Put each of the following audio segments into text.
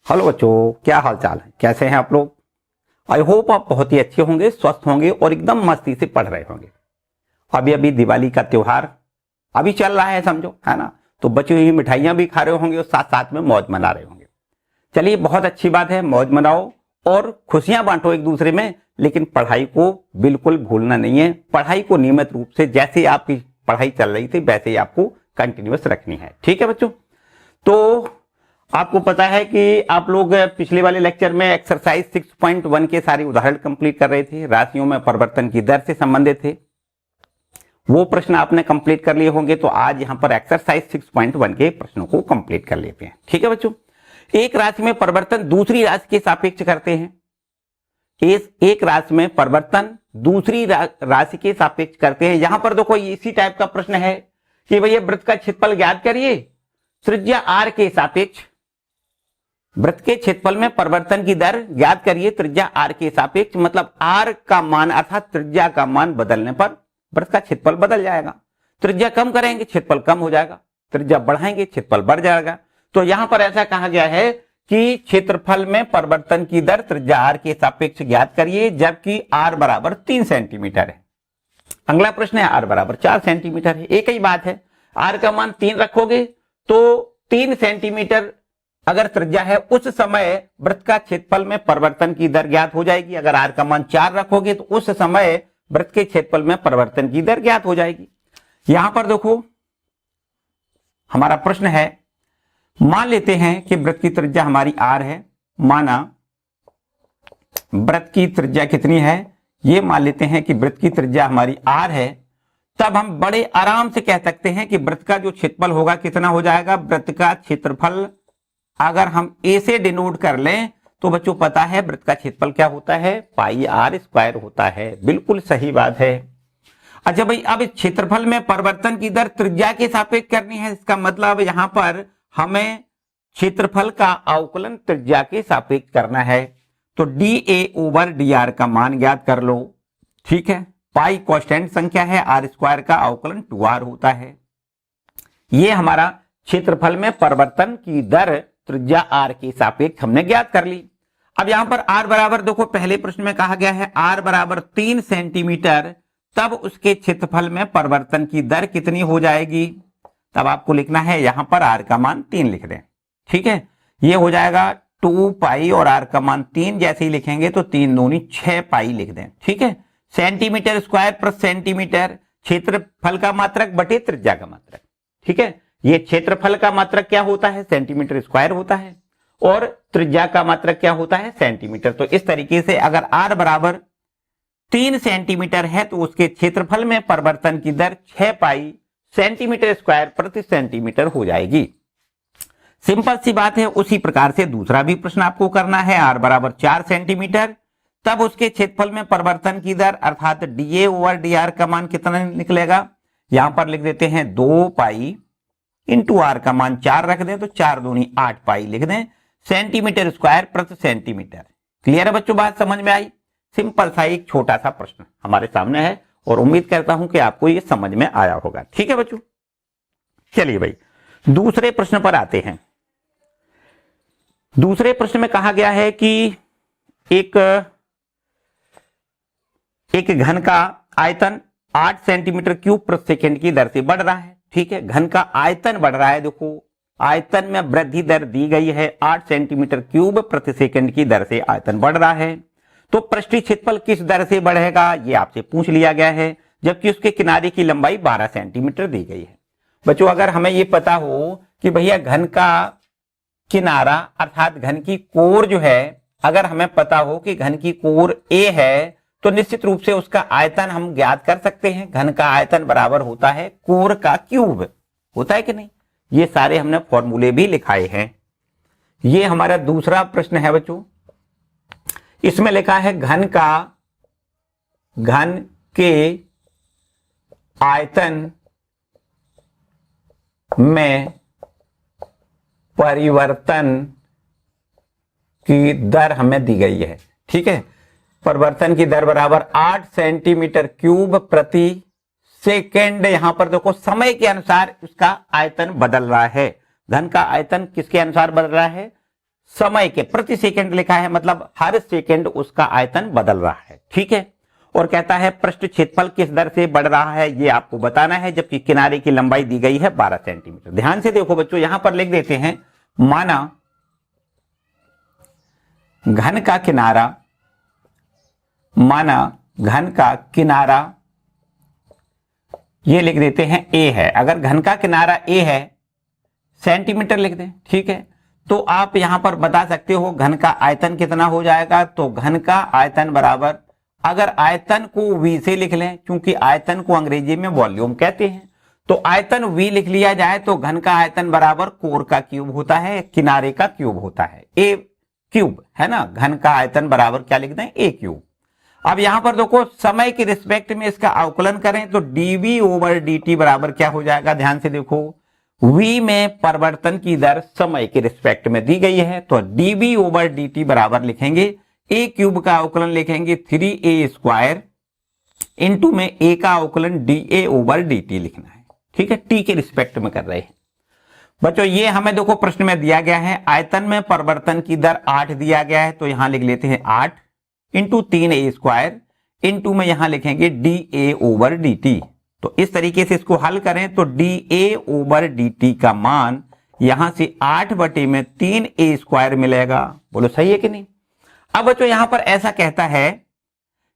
Hello बच्चों, क्या हाल चाल है, कैसे हैं आप लोग। आई होप आप बहुत ही अच्छे होंगे, स्वस्थ होंगे और एकदम मस्ती से पढ़ रहे होंगे। अभी अभी दिवाली का त्योहार अभी चल रहा है, समझो, है ना। तो बच्चों ये मिठाइयां भी खा रहे होंगे और साथ साथ में मौज मना रहे होंगे। चलिए, बहुत अच्छी बात है, मौज मनाओ और खुशियां बांटो एक दूसरे में, लेकिन पढ़ाई को बिल्कुल भूलना नहीं है। पढ़ाई को नियमित रूप से जैसे आपकी पढ़ाई चल रही थी वैसे ही आपको कंटिन्यूअस रखनी है, ठीक है बच्चों। तो आपको पता है कि आप लोग पिछले वाले लेक्चर में एक्सरसाइज 6.1 के सारे उदाहरण कंप्लीट कर रहे थे, राशियों में परिवर्तन की दर से संबंधित थे। वो प्रश्न आपने कंप्लीट कर लिए होंगे, तो आज यहां पर एक्सरसाइज 6.1 के प्रश्नों को कंप्लीट कर लेते हैं, ठीक है बच्चों। एक राशि में परिवर्तन दूसरी राशि के सापेक्ष करते हैं। एक राशि में परिवर्तन दूसरी राशि के सापेक्ष करते हैं। यहां पर देखो इसी टाइप का प्रश्न है कि भैया वृत्त का क्षेत्रफल ज्ञात करिए त्रिज्या आर के सापेक्ष। वृत्त के क्षेत्रफल में परिवर्तन की दर ज्ञात करिए त्रिज्या आर के सापेक्ष, मतलब आर का मान अर्थात त्रिज्या का मान बदलने पर वृत्त का क्षेत्रफल बदल जाएगा। त्रिज्या कम करेंगे क्षेत्रफल कम हो जाएगा, त्रिज्या बढ़ाएंगे क्षेत्रफल बढ़ जाएगा। तो यहां पर ऐसा कहा गया है कि क्षेत्रफल में परिवर्तन की दर त्रिज्या आर के सापेक्ष ज्ञात करिए, जबकि आर बराबर 3 सेंटीमीटर है। अगला प्रश्न है आर बराबर 4 सेंटीमीटर है। एक ही बात है, आर का मान 3 रखोगे तो 3 सेंटीमीटर अगर त्रिज्या है उस समय वृत्त का क्षेत्रफल में परिवर्तन की दर ज्ञात हो जाएगी। अगर आर का मान 4 रखोगे तो उस समय वृत्त के क्षेत्रफल में परिवर्तन की दर ज्ञात हो जाएगी। यहां पर देखो हमारा प्रश्न है, मान लेते हैं कि वृत्त की त्रिज्या हमारी आर है। माना वृत्त की त्रिज्या कितनी है, ये मान लेते हैं कि वृत्त की त्रिज्या हमारी आर है। तब हम बड़े आराम से कह सकते हैं कि वृत्त का जो क्षेत्रफल होगा कितना हो जाएगा। वृत्त का क्षेत्रफल अगर हम ए से डिनोट कर लें तो बच्चों पता है वृत्त का क्षेत्रफल क्या होता है, पाई आर स्क्वायर होता है। बिल्कुल सही बात है। अच्छा भाई, अब क्षेत्रफल में परिवर्तन की दर त्रिज्या के सापेक्ष करनी है। इसका मतलब यहां पर हमें क्षेत्रफल का अवकलन त्रिज्या के सापेक्ष करना है। तो D A over D are का मान ज्ञात कर लो, ठीक है। पाई कांस्टेंट संख्या है, आर स्क्वायर का अवकलन 2r होता है। ये हमारा क्षेत्रफल में परिवर्तन की दर त्रिज्या आर के सापेक्ष हमने ज्ञात कर ली। अब यहां पर आर बराबर देखो पहले प्रश्न में कहा गया है आर बराबर 3 सेंटीमीटर, तब उसके क्षेत्रफल में परिवर्तन की दर कितनी हो जाएगी। तब आपको लिखना है यहां पर आर का मान 3 लिख दें, ठीक है। ये हो जाएगा 2 पाई और आर का मान 3 जैसे ही लिखेंगे तो 3 दूनी 6 पाई लिख दें, ठीक है। सेंटीमीटर स्क्वायर प्लस सेंटीमीटर, क्षेत्रफल का मात्रक बटे त्रिज्या का मात्रक, ठीक है। ये क्षेत्रफल का मात्रक क्या होता है, सेंटीमीटर स्क्वायर होता है, और त्रिज्या का मात्रक क्या होता है, सेंटीमीटर। तो इस तरीके से अगर आर बराबर 3 सेंटीमीटर है तो उसके क्षेत्रफल में परिवर्तन की दर 6 पाई सेंटीमीटर स्क्वायर प्रति सेंटीमीटर हो जाएगी। सिंपल सी बात है। उसी प्रकार से दूसरा भी प्रश्न आपको करना है। आर बराबर 4 सेंटीमीटर, तब उसके क्षेत्रफल में परिवर्तन की दर अर्थात डीए ओवर डी आर का मान कितना निकलेगा। यहां पर लिख देते हैं 2 पाई इंटू आर का मान 4 रख दें तो 4 दूनी 8 पाई लिख दें सेंटीमीटर स्क्वायर प्रति सेंटीमीटर। क्लियर है बच्चों, बात समझ में आई। सिंपल सा एक छोटा सा प्रश्न हमारे सामने है और उम्मीद करता हूं कि आपको ये समझ में आया होगा, ठीक है बच्चों। चलिए भाई दूसरे प्रश्न पर आते हैं। दूसरे प्रश्न में कहा गया है कि एक घन का आयतन 8 सेंटीमीटर क्यूब प्रति सेकंड की दर से बढ़ रहा है, ठीक है। घन का आयतन बढ़ रहा है, देखो आयतन में वृद्धि दर दी गई है 8 सेंटीमीटर क्यूब प्रति सेकंड की दर से आयतन बढ़ रहा है। तो पृष्ठीय क्षेत्रफल किस दर से बढ़ेगा ये आपसे पूछ लिया गया है, जबकि उसके किनारे की लंबाई 12 सेंटीमीटर दी गई है। बच्चों अगर हमें ये पता हो कि भैया घन का किनारा अर्थात घन की कोर जो है, अगर हमें पता हो कि घन की कोर ए है तो निश्चित रूप से उसका आयतन हम ज्ञात कर सकते हैं। घन का आयतन बराबर होता है कोर का क्यूब, होता है कि नहीं। ये सारे हमने फॉर्मूले भी लिखाए हैं। ये हमारा दूसरा प्रश्न है बच्चों। इसमें लिखा है घन के आयतन में परिवर्तन की दर हमें दी गई है, ठीक है। परिवर्तन की दर बराबर 8 सेंटीमीटर क्यूब प्रति सेकेंड। यहां पर देखो समय के अनुसार उसका आयतन बदल रहा है। घन का आयतन किसके अनुसार बदल रहा है, समय के, प्रति सेकंड लिखा है, मतलब हर सेकंड उसका आयतन बदल रहा है। ठीक है, और कहता है पृष्ठ क्षेत्रफल किस दर से बढ़ रहा है, ये आपको बताना है, जबकि किनारे की लंबाई दी गई है 12 सेंटीमीटर। ध्यान से देखो बच्चों, यहां पर लिख देते हैं, माना घन का किनारा, माना घन का किनारा ये लिख देते हैं a है। अगर घन का किनारा a है, सेंटीमीटर लिख दें। ठीक है, तो आप यहां पर बता सकते हो घन का आयतन कितना हो जाएगा। तो घन का आयतन बराबर, अगर आयतन को v से लिख लें, क्योंकि आयतन को अंग्रेजी में वॉल्यूम कहते हैं, तो आयतन v लिख लिया जाए तो घन का आयतन बराबर कोर का क्यूब होता है, किनारे का क्यूब होता है, a क्यूब है ना। घन का आयतन बराबर क्या लिख दें, a क्यूब। अब यहां पर देखो समय के रिस्पेक्ट में इसका अवकलन करें तो dv ओवर dt बराबर क्या हो जाएगा, ध्यान से देखो, v में परिवर्तन की दर समय के रिस्पेक्ट में दी गई है, तो dv ओवर dt बराबर लिखेंगे a क्यूब का अवकलन लिखेंगे 3a स्क्वायर इंटू में a का अवकलन dA ओवर dt लिखना है। ठीक है, t के रिस्पेक्ट में कर रहे हैं बच्चों। ये हमें देखो प्रश्न में दिया गया है, आयतन में परिवर्तन की दर 8 दिया गया है, तो यहां लिख लेते हैं 8 इंटू 3a स्क्वायर इंटू में यहां लिखेंगे dA ओवर dt। तो इस तरीके से इसको हल करें तो dA ओवर dt का मान यहां से 8 बटे में 3a स्क्वायर मिलेगा। बोलो सही है कि नहीं। अब बच्चों यहां पर ऐसा कहता है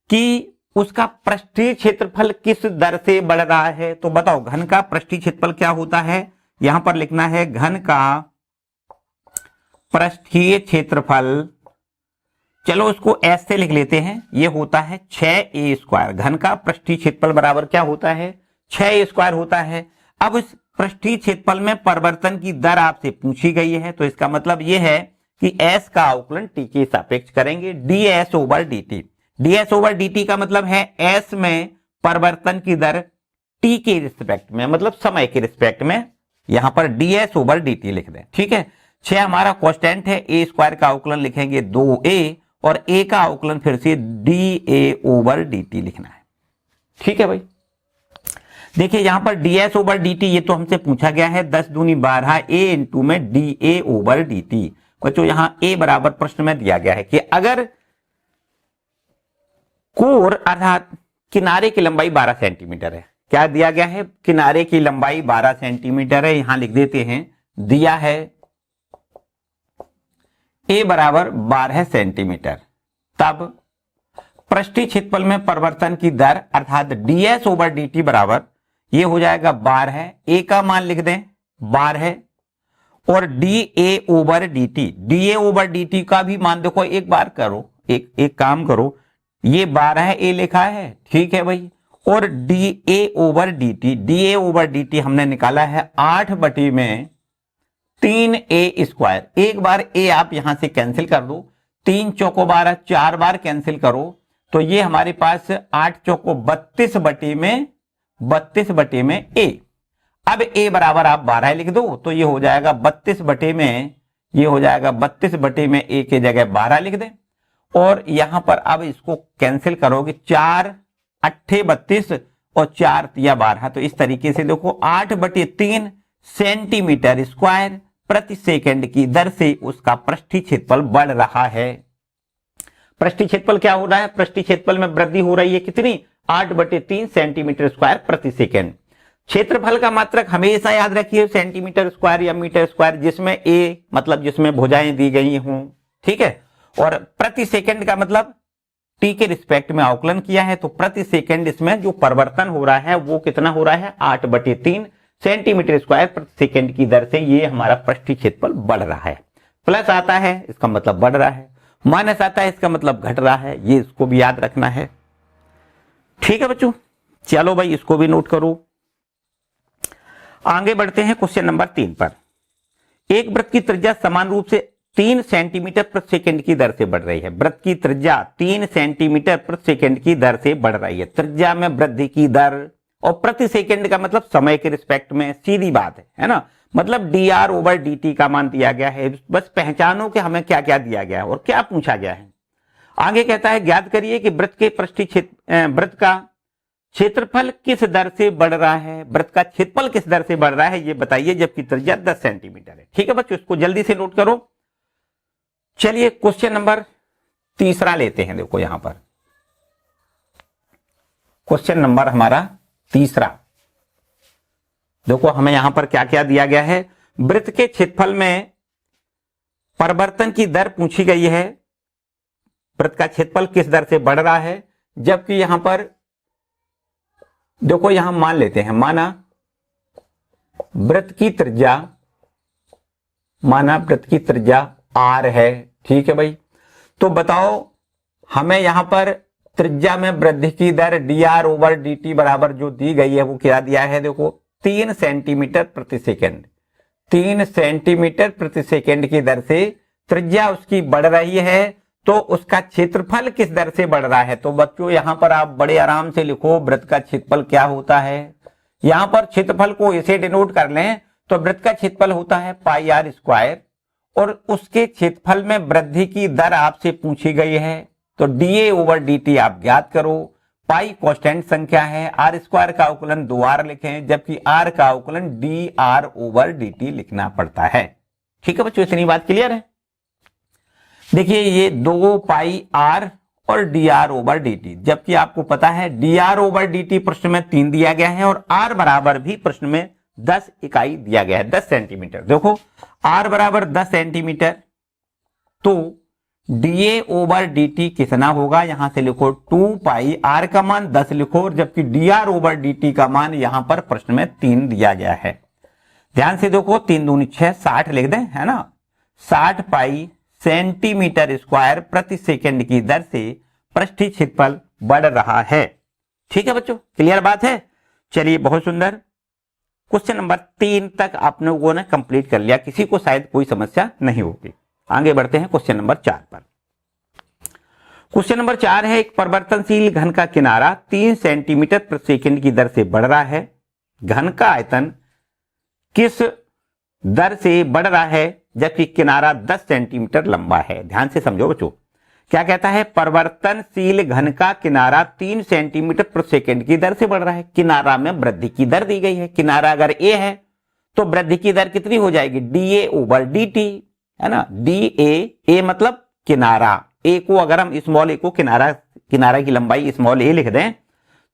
कि उसका पृष्ठीय क्षेत्रफल किस दर से बढ़ रहा है, तो बताओ घन का पृष्ठीय क्षेत्रफल क्या होता है। यहां पर लिखना है घन का पृष्ठीय क्षेत्रफल, चलो उसको एस से लिख लेते हैं, ये होता है 6a स्क्वायर। घन का पृष्ठीय क्षेत्रफल बराबर क्या होता है, 6a स्क्वायर होता है। अब इस पृष्ठीय क्षेत्रफल में परिवर्तन की दर आपसे पूछी गई है, तो इसका मतलब यह है कि s का अवकलन t के सापेक्ष करेंगे, ds over dt। ds over dt का मतलब है s में परिवर्तन की दर t के रिस्पेक्ट में, मतलब समय के रिस्पेक्ट में, यहां पर ds ओवर dt लिख दें। ठीक है, 6 हमारा कांस्टेंट है, a स्क्वायर का अवकलन लिखेंगे 2a और a का अवकलन फिर से dA ओवर dt लिखना है। ठीक है भाई, देखिए यहां पर ds ओवर dt ये तो हमसे पूछा गया है, 10 दूनी 12 a इंटू में dA ओवर dt। बच्चों यहां a बराबर प्रश्न में दिया गया है कि अगर कोर अर्थात किनारे की लंबाई 12 सेंटीमीटर है, क्या दिया गया है, किनारे की लंबाई 12 सेंटीमीटर है, यहां लिख देते हैं दिया है a बराबर 12 सेंटीमीटर, तब पृष्ठीय क्षेत्रफल में परिवर्तन की दर अर्थात ds ओवर dt बराबर ये हो जाएगा 12, a का मान लिख दें 12 और dA over dt, dA over dt का भी मान देखो, एक बार करो, एक काम करो, ये 12 a लिखा है, ठीक है भाई, और dA over dt, dA over dt हमने निकाला है 8 बटी में 3a स्क्वायर। एक बार a आप यहां से कैंसिल कर दो, 3 चौको 12, 4 बार कैंसिल करो तो ये हमारे पास 8 चौको 32 बटे में a। अब a बराबर आप 12 लिख दो तो ये हो जाएगा 32 बटे में, ये हो जाएगा 32 बटे में a के जगह 12 लिख दें, और यहां पर अब इसको कैंसिल करोगे, 4 8 32 और 4 या 12, तो इस तरीके से देखो 8 बटे 3 सेंटीमीटर स्क्वायर प्रति सेकंड की दर से उसका पृष्ठीय क्षेत्रफल बढ़ रहा है। पृष्ठीय क्षेत्रफल क्या हो रहा है, पृष्ठीय क्षेत्रफल में वृद्धि हो रही है, कितनी, 8 बटे 3 सेंटीमीटर स्क्वायर प्रति सेकंड। क्षेत्रफल का मात्रक हमेशा याद रखिए सेंटीमीटर स्क्वायर या मीटर स्क्वायर, जिसमें a मतलब जिसमें भुजाएं दी गई हों, ठीक है, और प्रति सेकंड का मतलब t के रिस्पेक्ट में अवकलन किया है, तो प्रति सेकंड इसमें जो परिवर्तन हो रहा है वो कितना हो रहा है, 8 बटे 3 सेंटीमीटर स्क्वायर प्रति सेकंड की दर से ये हमारा पृष्ठीय क्षेत्रफल बढ़ रहा है। प्लस आता है इसका मतलब बढ़ रहा है, माइनस आता है इसका मतलब घट रहा है, ये इसको भी याद रखना है। ठीक है बच्चों, चलो भाई इसको भी नोट करो। आगे बढ़ते हैं क्वेश्चन नंबर 3 पर। एक वृत्त की त्रिज्या समान रूप से 3 सेंटीमीटर प्रति सेकंड की दर से बढ़ रही है। वृत्त की त्रिज्या 3 सेंटीमीटर प्रति सेकंड की दर से बढ़ रही है। त्रिज्या में वृद्धि की दर और प्रति सेकंड का मतलब समय के रिस्पेक्ट में, सीधी बात है ना, मतलब dr ओवर dt का मान दिया गया है। बस पहचानो कि हमें क्या क्या दिया गया है और क्या पूछा गया है। आगे कहता है ज्ञात करिए कि वृत्त के पृष्ठीय वृत्त का क्षेत्रफल किस दर से बढ़ रहा है, वृत्त का क्षेत्रफल किस दर से बढ़ रहा है ये बताइए, जबकि त्रिज्या 10 सेंटीमीटर है। ठीक है बच्चों, इसको जल्दी से नोट करो। चलिए क्वेश्चन नंबर तीसरा लेते हैं। देखो यहां पर क्वेश्चन नंबर हमारा तीसरा, देखो हमें यहां पर क्या क्या दिया गया है। वृत्त के क्षेत्रफल में परिवर्तन की दर पूछी गई है। वृत्त का क्षेत्रफल किस दर से बढ़ रहा है, जबकि यहां पर देखो यहां मान लेते हैं, माना वृत्त की त्रिज्या r है। ठीक है भाई, तो बताओ हमें यहां पर त्रिज्या में वृद्धि की दर dr/dt बराबर जो दी गई है वो क्या दिया है, देखो 3 सेंटीमीटर प्रति सेकेंड। 3 सेंटीमीटर प्रति सेकेंड की दर से त्रिज्या उसकी बढ़ रही है, तो उसका क्षेत्रफल किस दर से बढ़ रहा है। तो बच्चों यहां पर आप बड़े आराम से लिखो वृत्त का क्षेत्रफल क्या होता है। यहां पर क्षेत्रफल को इसे डिनोट कर लें तो वृत्त का क्षेत्रफल होता है पाई r स्क्वायर, और उसके क्षेत्रफल में वृद्धि की दर आपसे पूछी गई है, तो dA/dt आप ज्ञात करो। पाई कांस्टेंट संख्या है, r स्क्वायर का अवकलन 2r लिखें, जबकि r का अवकलन dr/dt लिखना पड़ता है। ठीक है बच्चों, इतनी बात क्लियर है। देखिए ये 2 पाई r और dr/dt, जबकि आपको पता है dr/dt प्रश्न में 3 दिया गया है और r बराबर भी प्रश्न में 10 इकाई दिया गया है, 10 सेंटीमीटर। देखो r बराबर 10 सेंटीमीटर, तो dA/dt कितना होगा, यहां से लिखो 2 पाई, r का मान 10 लिखो, जबकि dr/dt का मान यहां पर प्रश्न में 3 दिया गया है। ध्यान से देखो 3 दूनी 6, 60 लिख दें, है ना। 60 पाई सेंटीमीटर स्क्वायर प्रति सेकंड की दर से पृष्ठीय क्षेत्रफल बढ़ रहा है। ठीक है बच्चों, क्लियर बात है। चलिए बहुत सुंदर, क्वेश्चन नंबर 3 तक आप लोगों ने कंप्लीट कर लिया, किसी को शायद कोई समस्या नहीं होगी। आगे बढ़ते हैं क्वेश्चन नंबर 4 पर। क्वेश्चन नंबर 4 है, एक परिवर्तनशील घन का किनारा 3 सेंटीमीटर प्रति सेकंड की दर से बढ़ रहा है। घन का आयतन किस दर से बढ़ रहा है, जबकि किनारा 10 सेंटीमीटर लंबा है। ध्यान से समझो बच्चों, क्या कहता है, परिवर्तनशील घन का किनारा 3 सेंटीमीटर प्रति सेकंड की दर से बढ़ रहा है। किनारा में वृद्धि की दर दी गई है। किनारा अगर a है तो वृद्धि की दर कितनी हो जाएगी, dA/dt, है ना। dA, मतलब किनारा, a को अगर हम स्मॉल a को किनारा की लंबाई स्मॉल a लिख दें,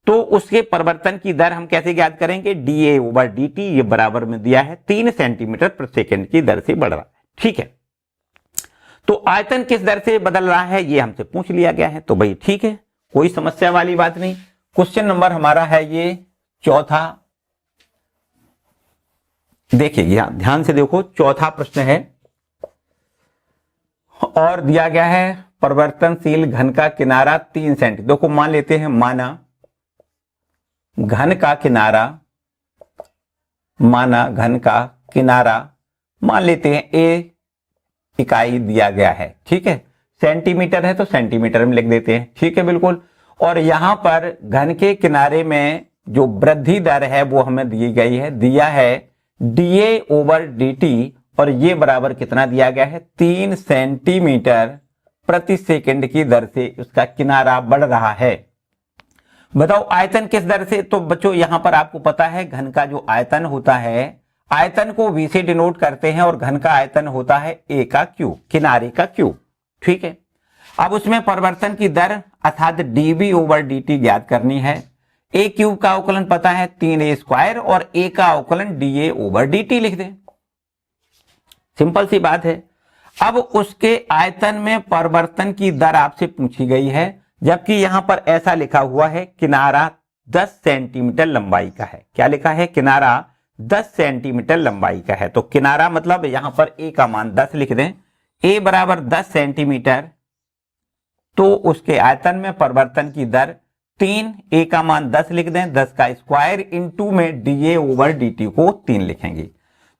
तो उसके परिवर्तन की दर हम कैसे ज्ञात करेंगे, dA/dt, ये बराबर में दिया है 3 सेंटीमीटर प्रति सेकंड की दर से बढ़ रहा है। ठीक है, तो आयतन किस दर से बदल रहा है ये हमसे पूछ लिया गया है, तो भाई ठीक है, कोई समस्या वाली बात नहीं। क्वेश्चन नंबर हमारा है ये चौथा। देखिए ध्यान से देखो, चौथा प्रश्न है और दिया गया है परिवर्तनशील घन का किनारा 3 सेंटी। देखो मान लेते हैं, माना घन का किनारा मान लेते हैं a इकाई दिया गया है। ठीक है, सेंटीमीटर है तो सेंटीमीटर में लिख देते हैं। ठीक है बिल्कुल, और यहां पर घन के किनारे में जो वृद्धि दर है वो हमें दी गई है, दिया है dA/dt, और ये बराबर कितना दिया गया है, 3 सेंटीमीटर प्रति सेकंड की दर से उसका किनारा बढ़ रहा है। बताओ आयतन किस दर से, तो बच्चों यहां पर आपको पता है घन का जो आयतन होता है, आयतन को v से डिनोट करते हैं, और घन का आयतन होता है a का क्यूब, किनारे का क्यूब। ठीक है, अब उसमें परिवर्तन की दर अर्थात dB/dt ज्ञात करनी है। a क्यूब का अवकलन पता है 3a स्क्वायर, और a का अवकलन dA/dt लिख दें, सिंपल सी बात है। अब उसके आयतन में परिवर्तन की दर आपसे पूछी गई है, जबकि यहां पर ऐसा लिखा हुआ है किनारा 10 सेंटीमीटर लंबाई का है। क्या लिखा है, किनारा 10 सेंटीमीटर लंबाई का है। तो किनारा मतलब यहां पर a का मान 10 लिख दें, a बराबर 10 सेंटीमीटर, तो उसके आयतन में परिवर्तन की दर 3, a का मान 10 लिख दें, 10 का स्क्वायर इंटू में dA/dt को 3 लिखेंगे।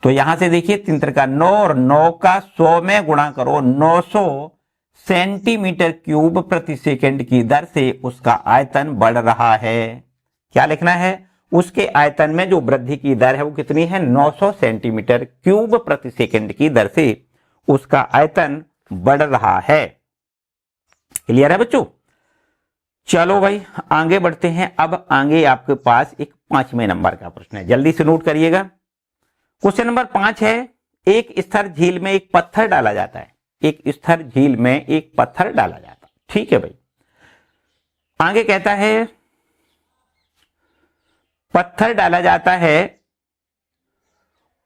तो यहां से देखिए 3 का 9 और 9 का 100 में गुणा करो, 900 सेंटीमीटर क्यूब प्रति सेकंड की दर से उसका आयतन बढ़ रहा है। क्या लिखना है, उसके आयतन में जो वृद्धि की दर है वो कितनी है, 900 सेंटीमीटर क्यूब प्रति सेकंड की दर से उसका आयतन बढ़ रहा है। क्लियर है बच्चों। चलो भाई आगे बढ़ते हैं। अब आगे आपके पास एक 5वें नंबर का प्रश्न है, जल्दी से नोट करिएगा। क्वेश्चन नंबर 5 है, एक स्थिर झील में एक पत्थर डाला जाता है। एक स्थिर झील में एक पत्थर डाला जाता। ठीक है भाई, आगे कहता है पत्थर डाला जाता है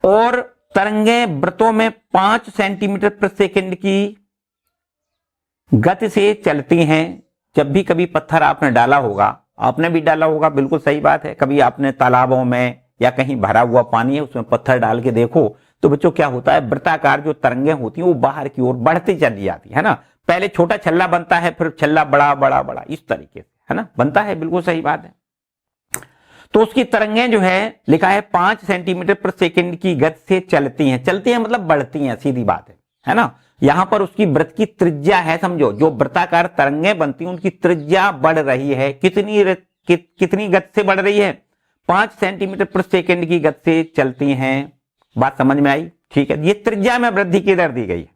और तरंगे वृत्तों में 5 सेंटीमीटर प्रति सेकंड की गति से चलती हैं। जब भी कभी पत्थर आपने डाला होगा, आपने भी डाला होगा, बिल्कुल सही बात है, कभी आपने तालाबों में या कहीं भरा हुआ पानी है उसमें पत्थर डाल के देखो तो बच्चों क्या होता है, वृत्ताकार जो तरंगे होती हैं वो बाहर की ओर बढ़ती चली जाती है ना। पहले छोटा छल्ला बनता है, फिर छल्ला बड़ा बड़ा बड़ा, इस तरीके से है ना बनता है, बिल्कुल सही बात है। तो उसकी तरंगें जो है लिखा है 5 सेंटीमीटर प्रति सेकंड की गति से चलती हैं। चलती हैं मतलब बढ़ती हैं, सीधी बात है ना। यहां पर उसकी वृत्त की त्रिज्या है, समझो जो वृत्ताकार तरंगें बनती हैं उनकी त्रिज्या बढ़ रही है। कितनी गति से बढ़ रही है? 5 सेंटीमीटर प्रति सेकंड की गति से चलती हैं। बात समझ में आई? ठीक है, ये त्रिज्या में वृद्धि की दर दी गई है।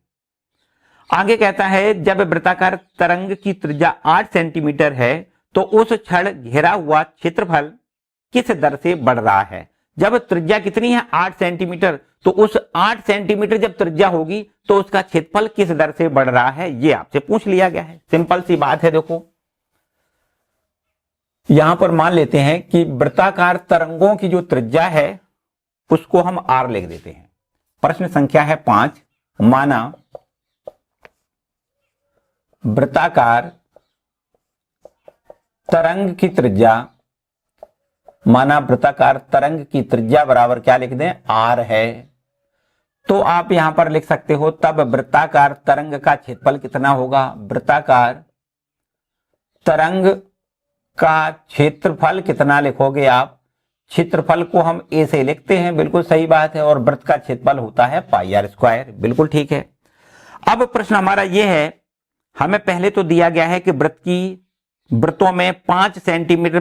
आगे कहता है जब वृत्ताकार तरंग की त्रिज्या 8 सेंटीमीटर है तो उस क्षण घेरा हुआ क्षेत्रफल किस दर से बढ़ रहा है? जब त्रिज्या कितनी है? 8 सेंटीमीटर, तो उस 8 सेंटीमीटर जब त्रिज्या होगी तो उसका क्षेत्रफल किस दर से बढ़ रहा है, ये आपसे पूछ लिया गया है। सिंपल सी बात है। देखो यहां पर मान लेते हैं कि वृत्ताकार तरंगों की जो त्रिज्या है उसको हम r लिख देते हैं। प्रश्न संख्या है 5। माना वृत्ताकार तरंग की त्रिज्या, माना वृत्ताकार तरंग की त्रिज्या बराबर क्या लिख दें? r है। तो आप यहां पर लिख सकते हो तब वृत्ताकार तरंग का क्षेत्रफल कितना होगा? वृत्ताकार तरंग का क्षेत्रफल कितना लिखोगे आप? क्षेत्रफल को हम a से लिखते हैं, बिल्कुल सही बात है, और वृत्त का क्षेत्रफल होता है पाई r स्क्वायर, बिल्कुल ठीक है। अब प्रश्न हमारा यह है, हमें पहले तो दिया गया है कि वृत्तों में 5 सेंटीमीटर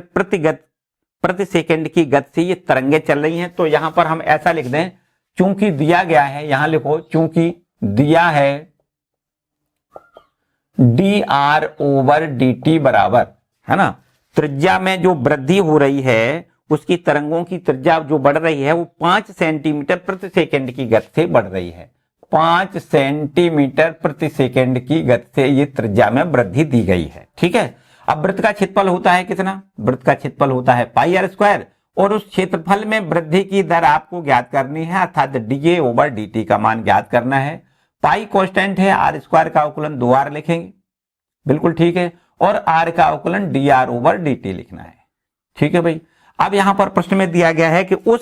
प्रति सेकंड की गति से ये तरंगे चल रही हैं। तो यहां पर हम ऐसा लिख दें, चूंकि दिया गया है, यहां लिखो चूंकि दिया है dr/dt बराबर, है ना, त्रिज्या में जो वृद्धि हो रही है उसकी तरंगों की त्रिज्या जो बढ़ रही है वो 5 सेंटीमीटर प्रति सेकंड की गति से बढ़ रही है। 5 सेंटीमीटर प्रति सेकंड की गति से ये त्रिज्या में वृद्धि दी गई है। ठीक है, अब वृत्त का क्षेत्रफल होता है कितना? वृत्त का क्षेत्रफल होता है पाई r स्क्वायर, और उस क्षेत्रफल में वृद्धि की दर आपको ज्ञात करनी है, अर्थात dA/dt का मान ज्ञात करना है। पाई कांस्टेंट है, r स्क्वायर का अवकलन 2r लिखेंगे, बिल्कुल ठीक है, और r का अवकलन dr/dt लिखना है। ठीक है भाई। अब यहां पर प्रश्न में दिया गया है कि उस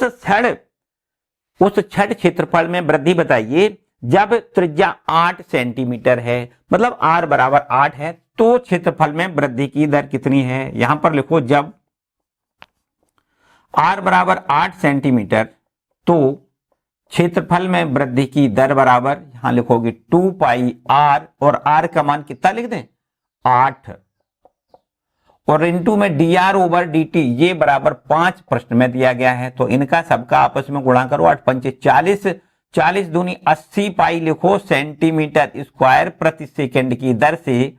क्षण क्षेत्रफल में वृद्धि बताइए जब त्रिज्या 8 सेंटीमीटर है, मतलब r बराबर 8 है, तो क्षेत्रफल में वृद्धि की दर कितनी है? यहां पर लिखो जब r बराबर 8 सेंटीमीटर तो क्षेत्रफल में वृद्धि की दर बराबर, यहां लिखोगे 2 पाई r, और r का मान कितना लिख दें? 8, और इनटू में dr/dt, ये बराबर 5 प्रश्न में दिया गया है। तो इनका सबका आपस में गुणा करो, 8 पंचे 40, 40 दूनी 80 पाई लिखो सेंटीमीटर स्क्वायर प्रति सेकंड की दर से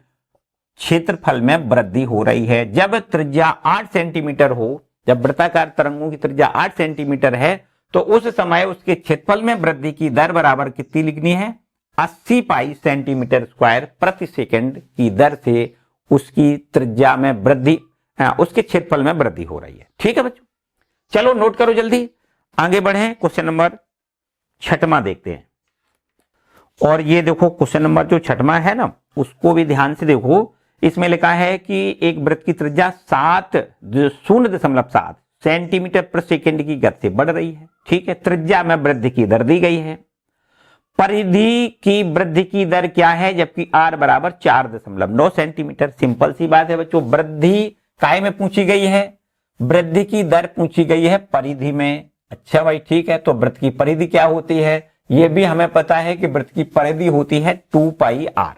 क्षेत्रफल में वृद्धि हो रही है। जब त्रिज्या 8 सेंटीमीटर हो, जब वृत्ताकार तरंगों की त्रिज्या 8 सेंटीमीटर है, तो उस समय उसके क्षेत्रफल में वृद्धि की दर बराबर कितनी लिखनी है? 80 पाई सेंटीमीटर स्क्वायर प्रति सेकंड की दर से उसकी त्रिज्या में वृद्धि, उसके क्षेत्रफल में वृद्धि हो रही है। ठीक है बच्चों, चलो नोट करो जल्दी, आगे बढ़े। क्वेश्चन नंबर 6वां देखते हैं। और ये देखो क्वेश्चन नंबर जो 6वां है ना, उसको भी ध्यान से देखो। इसमें लिखा है कि एक वृत्त की त्रिज्या 0.7 सेंटीमीटर प्रति सेकंड की गति से बढ़ रही है। ठीक है, त्रिज्या में वृद्धि की दर दी गई है। परिधि की वृद्धि की दर क्या है? जबकि r बराबर 4.9 सेंटीमीटर। सिंपल सी बात है बच्चों, वृद्धि काय में पूछी गई है? वृद्धि की दर पूछी गई है परिधि में। अच्छा भाई ठीक है, तो वृत्त की परिधि क्या होती है? यह भी हमें पता है कि वृत्त की परिधि होती है 2 पाई r।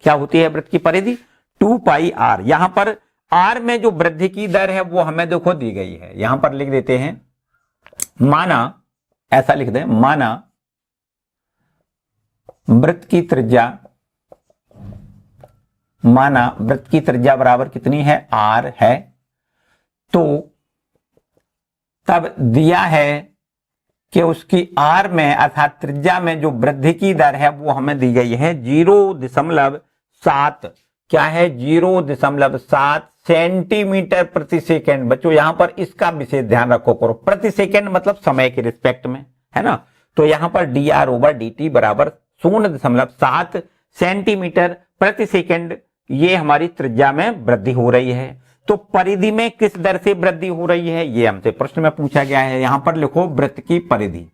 क्या होती है वृत्त की परिधि? 2 पाई r। यहां पर r में जो वृद्धि की दर है वो हमें देखो दी गई है, यहां पर लिख देते हैं, माना, ऐसा लिख दें, माना वृत्त की त्रिज्या, माना वृत्त की त्रिज्या बराबर कितनी है? r है। तो तब दिया है कि उसकी आर में अर्थात त्रिज्या में जो वृद्धि की दर है वो हमें दी गई है 0.7। क्या है? 0.7 सेंटीमीटर प्रति सेकेंड। बच्चों यहां पर इसका विशेष ध्यान रखो करो, प्रति सेकेंड मतलब समय के रिस्पेक्ट में, है ना। तो यहां पर dr/dt बराबर 0.7 सेंटीमीटर प्रति सेकेंड, ये हमारी त्रिज्या में वृद्धि हो रही है। तो परिधि में किस दर से वृद्धि हो रही है, ये हमसे प्रश्न में पूछा गया है। यहां पर लिखो वृत्त की परिधि।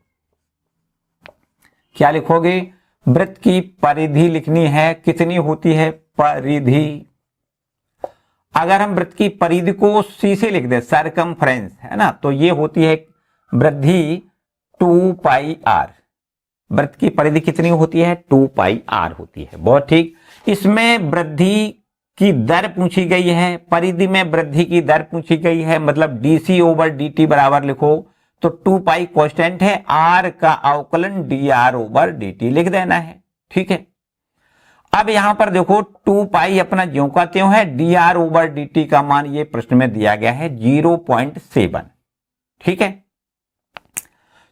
क्या लिखोगे? वृत्त की परिधि लिखनी है। कितनी होती है परिधि? अगर हम वृत्त की परिधि को सी से लिख दे, सरकमफ्रेंस, है ना, तो ये होती है वृद्धि 2πr। वृत्त की परिधि कितनी होती है? 2πr होती है। बहुत ठीक। इसमें वृद्धि की दर पूछी गई है, परिधि में वृद्धि की दर पूछी गई है, मतलब dc/dt बराबर लिखो। तो 2π कांस्टेंट है, r का अवकलन dr/dt लिख देना है। ठीक है। अब यहां पर देखो 2π अपना ज्यों का त्यों है, dr/dt का मान ये प्रश्न में दिया गया है 0.7। ठीक है।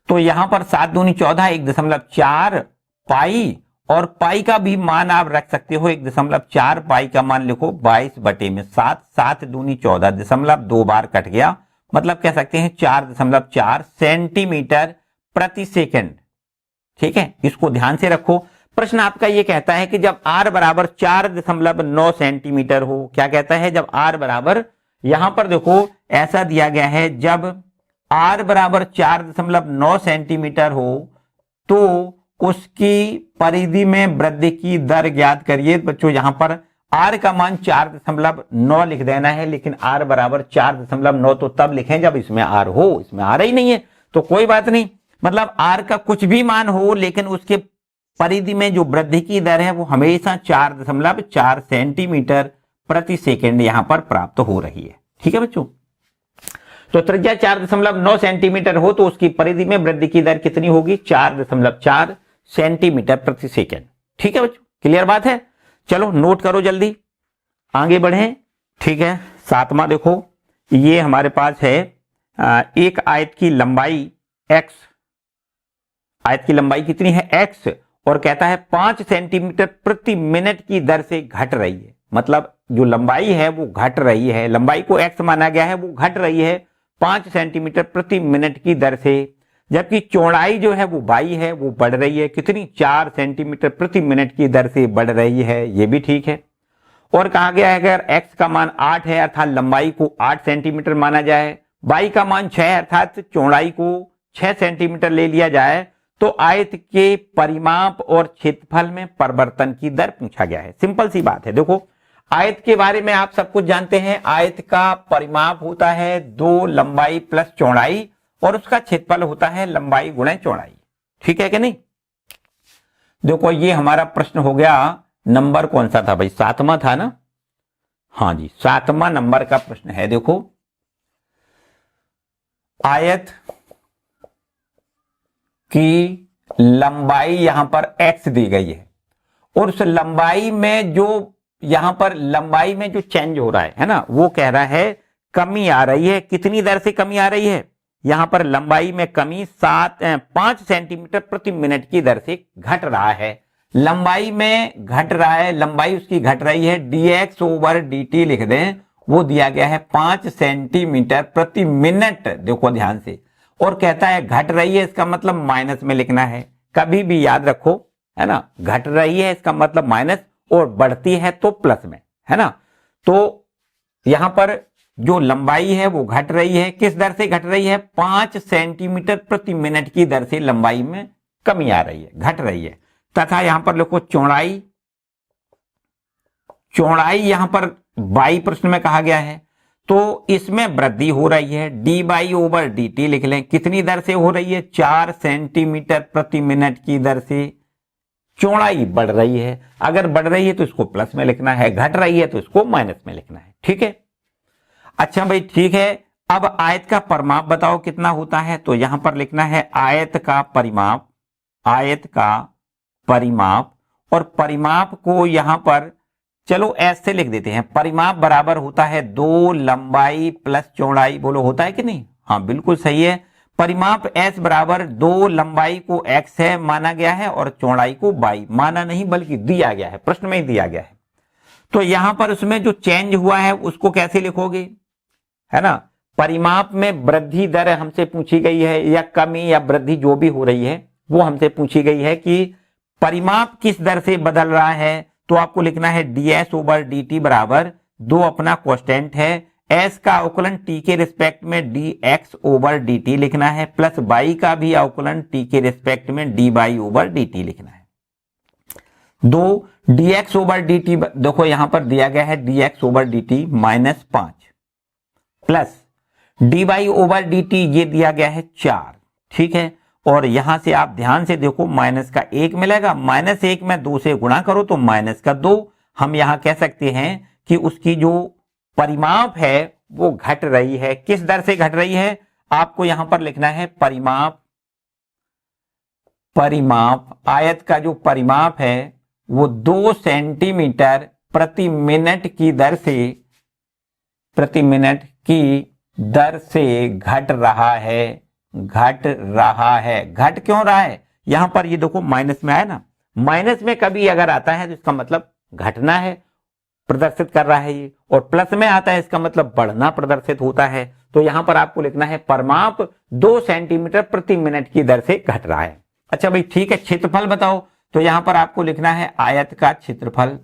तो यहां पर 7 दूनी 14, 1.4 पाई, और पाई का भी मान आप रख सकते हो 1.4 पाई का मान लिखो 22/7। 7 दूनी 14, दशमलव 2 बार कट गया, मतलब कह सकते हैं 4.4 सेंटीमीटर प्रति सेकंड। ठीक है, इसको ध्यान से रखो। प्रश्न आपका ये कहता है कि जब r बराबर 4.9 सेंटीमीटर हो, क्या कहता है? जब r बराबर, यहां पर देखो ऐसा दिया गया है, जब r बराबर 4.9 सेंटीमीटर हो तो उसकी परिधि में वृद्धि की दर ज्ञात करिए। बच्चों यहां पर r का मान 4.9 लिख देना है, लेकिन r बराबर 4.9 तो तब लिखें जब इसमें r हो। इसमें आ रही नहीं है तो कोई बात नहीं, मतलब r का कुछ भी मान हो, लेकिन उसके परिधि में जो वृद्धि की दर है वो हमेशा 4.4 सेंटीमीटर प्रति सेकेंड यहां पर प्राप्त हो रही है। ठीक है बच्चों। तो त्रिज्या 4.9 सेंटीमीटर हो तो उसकी परिधि में वृद्धि की दर कितनी होगी? 4.4 सेंटीमीटर प्रति सेकेंड। ठीक है बच्चों, क्लियर बात है। चलो नोट करो जल्दी, आगे बढ़े। ठीक है। 7वां देखो, ये हमारे पास है एक आयत की लंबाई x, आयत की लंबाई कितनी है? x, और कहता है 5 सेंटीमीटर प्रति मिनट की दर से घट रही है। मतलब जो लंबाई है वो घट रही है, लंबाई को x माना गया है, वो घट रही है 5 सेंटीमीटर प्रति मिनट की दर से, जबकि चौड़ाई जो है वो y है, वो बढ़ रही है। कितनी? 4 सेंटीमीटर प्रति मिनट की दर से बढ़ रही है, ये भी ठीक है। और कहा गया है अगर x का मान 8 है अर्थात लंबाई को 8 सेंटीमीटर माना जाए, y का मान 6 अर्थात चौड़ाई को 6 सेंटीमीटर ले लिया जाए, तो आयत के परिमाप और क्षेत्रफल में परिवर्तन की दर पूछा गया है। सिंपल सी बात है। देखो आयत के बारे में आप सब कुछ जानते हैं, आयत का परिमाप होता है 2 लंबाई प्लस चौड़ाई, और उसका क्षेत्रफल होता है लंबाई गुणे चौड़ाई। ठीक है कि नहीं? देखो ये हमारा प्रश्न हो गया, नंबर कौन सा था भाई? 7वां था ना? हाँ जी, 7वां नंबर का प्रश्न है। देखो आयत की लंबाई यहां पर x दी गई है, और उस लंबाई में जो यहां पर लंबाई में जो चेंज हो रहा है ना, वो कह रहा है कमी आ रही है। कितनी दर से कमी आ रही है? यहां पर लंबाई में कमी 5 सेंटीमीटर प्रति मिनट की दर से घट रहा है। लंबाई में घट रहा है, लंबाई उसकी घट रही है, dx/dt लिख दें, वो दिया गया है 5 सेंटीमीटर प्रति मिनट। देखो ध्यान से, और कहता है घट रही है, इसका मतलब माइनस में लिखना है। कभी भी याद रखो, है ना, घट रही है इसका मतलब माइनस, और बढ़ती है तो प्लस में, है ना। तो यहां पर जो लंबाई है वो घट रही है, किस दर से घट रही है? 5 सेंटीमीटर प्रति मिनट की दर से लंबाई में कमी आ रही है, घट रही है। तथा यहां पर लिखो चौड़ाई, चौड़ाई यहां पर y प्रश्न में कहा गया है, तो इसमें वृद्धि हो रही है, dy/dt लिख लें। कितनी दर से हो रही है? 4 सेंटीमीटर प्रति मिनट की दर से चौड़ाई बढ़ रही है। अगर बढ़ रही है तो इसको प्लस में लिखना है, घट रही है तो इसको माइनस में लिखना है। ठीक है, अच्छा भाई ठीक है। अब आयत का परिमाप बताओ कितना होता है? तो यहां पर लिखना है आयत का परिमाप, आयत का परिमाप, और परिमाप को यहां पर चलो ऐसे लिख देते हैं, परिमाप बराबर होता है 2 लंबाई प्लस चौड़ाई। बोलो होता है कि नहीं? हाँ बिल्कुल सही है। परिमाप s बराबर 2 लंबाई को x है माना गया है और चौड़ाई को y माना नहीं बल्कि दिया गया है, प्रश्न में ही दिया गया है। तो यहां पर उसमें जो चेंज हुआ है उसको कैसे लिखोगे, है ना। परिमाप में वृद्धि दर हमसे पूछी गई है या कमी या वृद्धि जो भी हो रही है वो हमसे पूछी गई है कि परिमाप किस दर से बदल रहा है। तो आपको लिखना है ds ओवर dt बराबर 2 अपना कांस्टेंट है, s का अवकलन t के रिस्पेक्ट में dx ओवर dt लिखना है, प्लस y का भी अवकलन t के रिस्पेक्ट में dy ओवर dt लिखना है। 2 dx ओवर dt देखो यहां पर दिया गया है dx over dt -5 plus dy over dt ये दिया गया है 4, ठीक है। और यहां से आप ध्यान से देखो माइनस का 1 मिलेगा, -1 में 2 से गुणा करो तो माइनस का 2। हम यहां कह सकते हैं कि उसकी जो परिमाप है वो घट रही है। किस दर से घट रही है, आपको यहां पर लिखना है परिमाप आयत का जो परिमाप है वो 2 सेंटीमीटर प्रति मिनट की दर से घट रहा है। घट क्यों रहा है, यहां पर ये देखो माइनस में आया ना, माइनस में कभी अगर आता है तो इसका मतलब घटना है, प्रदर्शित कर रहा है ये, और प्लस में आता है इसका मतलब बढ़ना प्रदर्शित होता है। तो यहां पर आपको लिखना है परिमाप 2 सेंटीमीटर प्रति मिनट की दर से घट रहा है। अच्छा भाई ठीक है, क्षेत्रफल बताओ। तो यहां पर आपको लिखना है आयत का क्षेत्रफल।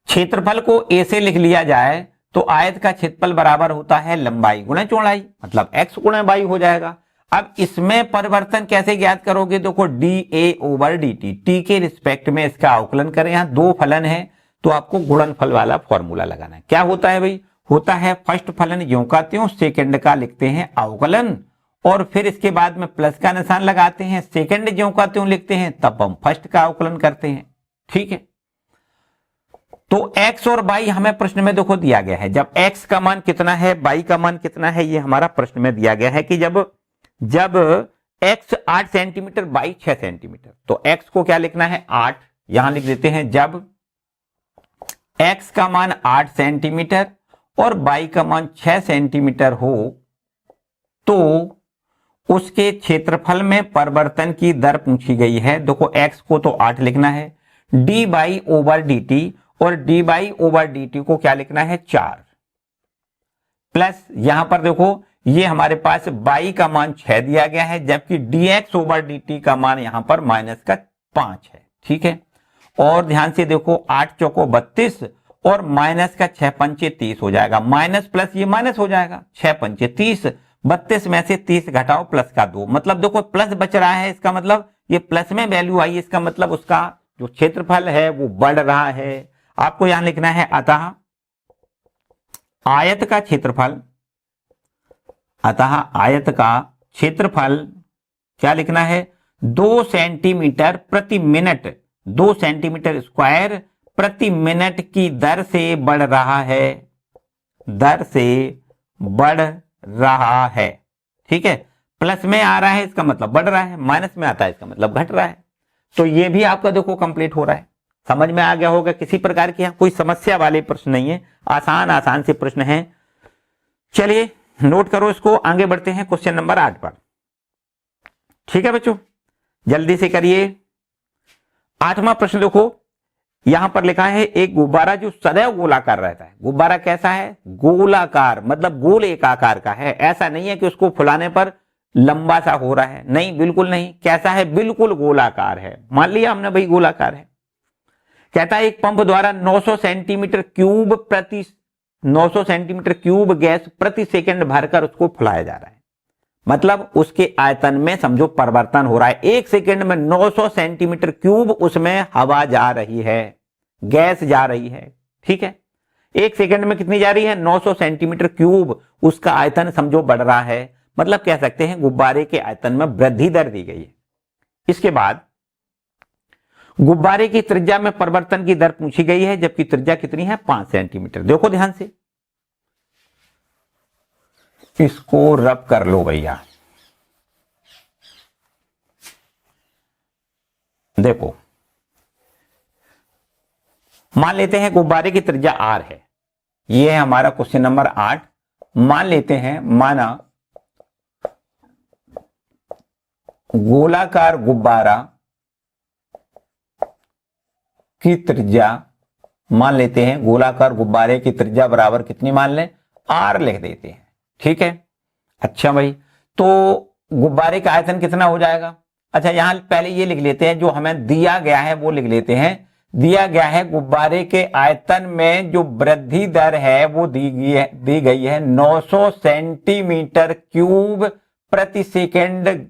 क्षेत्रफल को ए से लिख लिया जाए तो आयत का क्षेत्रफल बराबर होता है लंबाई गुणे चौड़ाई, मतलब x गुणे y हो जाएगा। अब इसमें परिवर्तन कैसे ज्ञात करोगे, देखो dA ओवर dt, t के रिस्पेक्ट में इसका अवकलन करें। यहां 2 फलन है तो आपको गुणनफल वाला फॉर्मूला लगाना है। क्या होता है भाई, होता है फर्स्ट फलन ज्यों का त्यों सेकंड का लिखते हैं अवकलन, और फिर इसके बाद में प्लस का निशान लगाते हैं, सेकंड ज्यों का त्यों लिखते हैं, तब हम फर्स्ट का अवकलन करते हैं, ठीक है। तो x और y हमें प्रश्न में देखो दिया गया है, जब x का मान कितना है y का मान कितना है, ये हमारा प्रश्न में दिया गया है कि जब x 8 सेंटीमीटर y 6 सेंटीमीटर, तो x को क्या लिखना है 8, यहां लिख देते हैं जब x का मान 8 सेंटीमीटर और y का मान 6 सेंटीमीटर हो तो उसके क्षेत्रफल में परिवर्तन की दर पूछी गई है। देखो x को तो 8 लिखना है, dy ओवर dt और dy ओवर dt को क्या लिखना है 4, प्लस यहां पर देखो ये हमारे पास y का मान 6 दिया गया है, जबकि dx ओवर dt का मान यहां पर माइनस का 5 है, ठीक है। और ध्यान से देखो 8 चौको 32 और माइनस का 6 पंचे 30 हो जाएगा, माइनस प्लस ये माइनस हो जाएगा, 6 पंचे 30, 32 में से 30 घटाओ प्लस का 2, मतलब देखो प्लस बच रहा है, इसका मतलब ये प्लस में वैल्यू आई, इसका मतलब उसका जो क्षेत्रफल है वो बढ़ रहा है। आपको यहां लिखना है अतः आयत का क्षेत्रफल क्या लिखना है 2 सेंटीमीटर प्रति मिनट, 2 सेंटीमीटर स्क्वायर प्रति मिनट की दर से बढ़ रहा है, ठीक है। प्लस में आ रहा है इसका मतलब बढ़ रहा है, माइनस में आता है इसका मतलब घट रहा है। तो ये भी आपका देखो कंप्लीट हो रहा है, समझ में आ गया होगा। किसी प्रकार की कोई समस्या वाले प्रश्न नहीं है, आसान से प्रश्न है। चलिए नोट करो इसको, आगे बढ़ते हैं क्वेश्चन नंबर 8 पर, ठीक है बच्चों, जल्दी से करिए। 8वां प्रश्न देखो, यहां पर लिखा है एक गुब्बारा जो सदैव गोलाकार रहता है। गुब्बारा कैसा है, गोलाकार, मतलब गोल एक आकार का है, ऐसा नहीं है कि उसको फुलाने पर लंबा सा हो रहा है, नहीं बिल्कुल नहीं। कैसा है, बिल्कुल गोलाकार है। मान लिया हमने भाई गोलाकार है। कहता है एक पंप द्वारा 900 सेंटीमीटर क्यूब गैस प्रति सेकंड भरकर उसको फुलाया जा रहा है, मतलब उसके आयतन में समझो परिवर्तन हो रहा है। 1 सेकंड में 900 सेंटीमीटर क्यूब उसमें हवा जा रही है, गैस जा रही है, ठीक है। 1 सेकंड में कितनी जा रही है, 900 सेंटीमीटर क्यूब, उसका आयतन समझो बढ़ रहा है, मतलब कह सकते हैं गुब्बारे के आयतन में वृद्धि दर दी गई है। इसके बाद गुब्बारे की त्रिज्या में परिवर्तन की दर पूछी गई है, जबकि त्रिज्या कितनी है 5 सेंटीमीटर। देखो ध्यान से, इसको रब कर लो भैया। देखो मान लेते हैं गुब्बारे की त्रिज्या r है, यह है हमारा क्वेश्चन नंबर 8। मान लेते हैं, माना गोलाकार गुब्बारा की त्रिज्या मान लेते हैं, गोलाकार गुब्बारे की त्रिज्या बराबर कितनी मान लें, आर लिख देते हैं। ठीक है, अच्छा भाई, तो गुब्बारे का आयतन कितना हो जाएगा। अच्छा, यहां पहले ये लिख लेते हैं, जो हमें दिया गया है वो लिख लेते हैं। दिया गया है गुब्बारे के आयतन में जो वृद्धि दर है वो दी गई है 900 सेंटीमीटर क्यूब प्रति सेकेंड।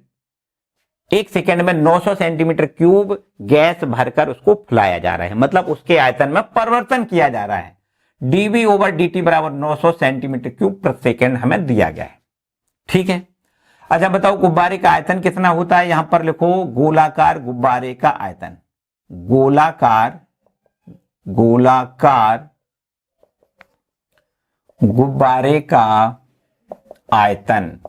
एक सेकेंड में 900 सेंटीमीटर क्यूब गैस भरकर उसको फुलाया जा रहा है, मतलब उसके आयतन में परिवर्तन किया जा रहा है। डीवी ओवर डीटी बराबर 900 सेंटीमीटर क्यूब प्रति सेकेंड हमें दिया गया है। ठीक है, अच्छा बताओ गुब्बारे का आयतन कितना होता है। यहां पर लिखो गोलाकार गुब्बारे का आयतन, गोलाकार गुब्बारे का आयतन।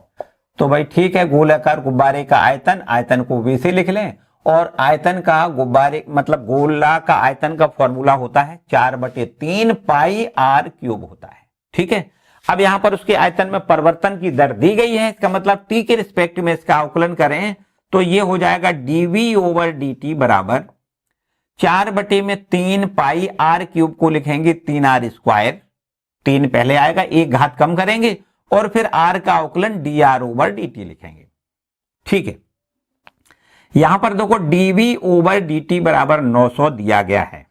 तो भाई ठीक है, गोलाकार गुब्बारे का आयतन, आयतन को वैसे लिख लें, और आयतन का गुब्बारे मतलब गोला का आयतन का फॉर्मूला होता है 4/3 पाई आर क्यूब होता है। ठीक है, अब यहां पर उसके आयतन में परिवर्तन की दर दी गई है, इसका मतलब टी के रिस्पेक्ट में इसका अवकलन करें तो ये हो जाएगा डीवी ओवर डी बराबर 4/3 पाई आर क्यूब को लिखेंगे 3r स्क्वायर, 3 पहले आएगा, एक घात कम करेंगे और फिर आर का अवकलन D R over D T लिखेंगे। ठीक है, यहां पर देखो डीवी ओवर डी बराबर 900 दिया गया है,